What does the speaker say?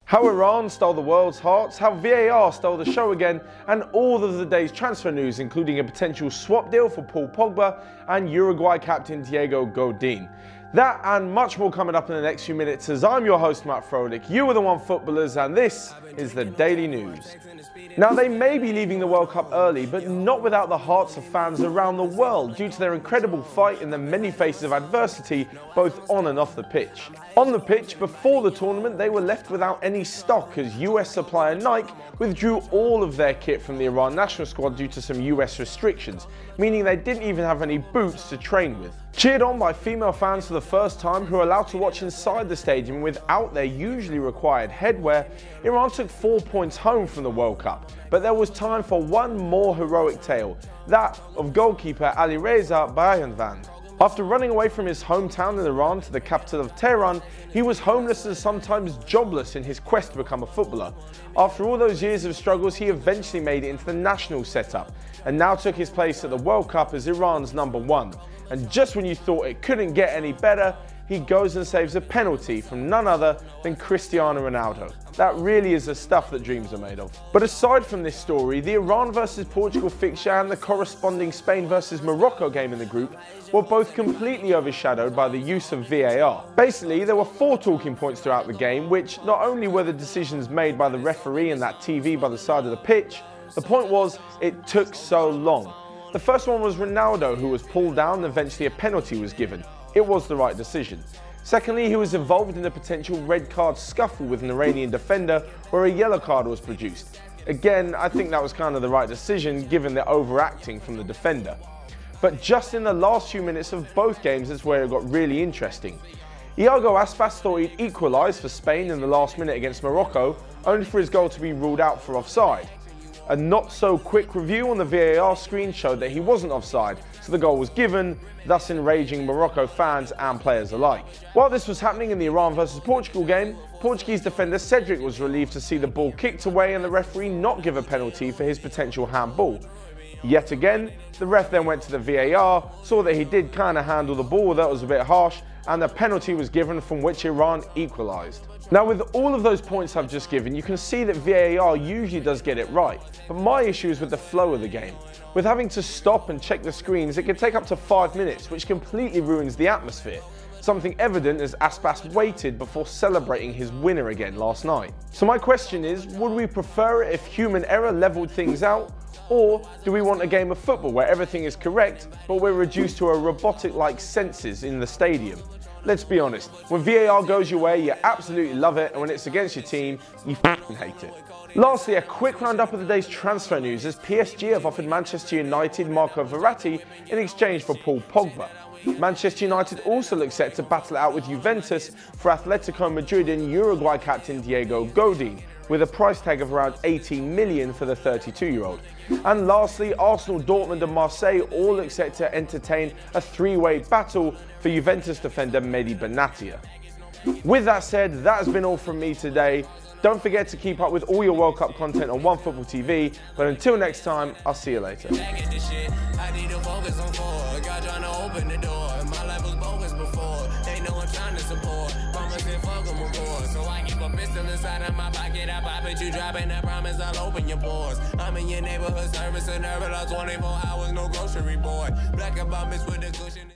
How Iran stole the world's hearts, how VAR stole the show again, and all of the day's transfer news, including a potential swap deal for Paul Pogba and Uruguay captain Diego Godin. That and much more coming up in the next few minutes, as I'm your host Matt Froelich, you are the One Footballers, and this is the Daily News. Now, they may be leaving the World Cup early, but not without the hearts of fans around the world due to their incredible fight in the many faces of adversity, both on and off the pitch. On the pitch, before the tournament, they were left without any stock as US supplier Nike withdrew all of their kit from the Iran national squad due to some US restrictions, meaning they didn't even have any boots to train with. Cheered on by female fans for the first time who are allowed to watch inside the stadium without their usually required headwear, Iran took 4 points home from the World Cup. But there was time for one more heroic tale, that of goalkeeper Alireza Bayanvan. After running away from his hometown in Iran to the capital of Tehran, he was homeless and sometimes jobless in his quest to become a footballer. After all those years of struggles, he eventually made it into the national setup and now took his place at the World Cup as Iran's #1. And just when you thought it couldn't get any better, he goes and saves a penalty from none other than Cristiano Ronaldo. That really is the stuff that dreams are made of. But aside from this story, the Iran vs Portugal fixture and the corresponding Spain vs Morocco game in the group were both completely overshadowed by the use of VAR. Basically, there were 4 talking points throughout the game, which not only were the decisions made by the referee and that TV by the side of the pitch, the point was it took so long. The first one was Ronaldo, who was pulled down and eventually a penalty was given. It was the right decision. Secondly, he was involved in a potential red card scuffle with an Iranian defender where a yellow card was produced. Again, I think that was kind of the right decision given the overacting from the defender. But just in the last few minutes of both games is where it got really interesting. Iago Aspas thought he'd equalise for Spain in the last minute against Morocco, only for his goal to be ruled out for offside. A not so quick review on the VAR screen showed that he wasn't offside, so the goal was given, thus enraging Morocco fans and players alike. While this was happening in the Iran vs Portugal game, Portuguese defender Cedric was relieved to see the ball kicked away and the referee not give a penalty for his potential handball. Yet again, the ref then went to the VAR, saw that he did kind of handle the ball, that was a bit harsh, and the penalty was given, from which Iran equalised. Now, with all of those points I've just given, you can see that VAR usually does get it right, but my issue is with the flow of the game. With having to stop and check the screens, it can take up to 5 minutes, which completely ruins the atmosphere. Something evident as Aspas waited before celebrating his winner again last night. So my question is, would we prefer it if human error levelled things out? Or do we want a game of football where everything is correct, but we're reduced to a robotic-like senses in the stadium? Let's be honest, when VAR goes your way, you absolutely love it, and when it's against your team, you f***ing hate it. Lastly, a quick roundup of the day's transfer news as PSG have offered Manchester United Marco Verratti in exchange for Paul Pogba. Manchester United also look set to battle it out with Juventus for Atletico Madrid and Uruguay captain Diego Godin, with a price tag of around 18 million for the 32-year-old. And lastly, Arsenal, Dortmund and Marseille all look set to entertain a 3-way battle for Juventus defender Mehdi Benatia. With that said, that has been all from me today. Don't forget to keep up with all your World Cup content on OneFootball TV, but until next time, I'll see you later. You dropping, I promise I'll open your pores. I'm in your neighborhood service and 24 hours, no grocery boy. Black and bum with the cushion.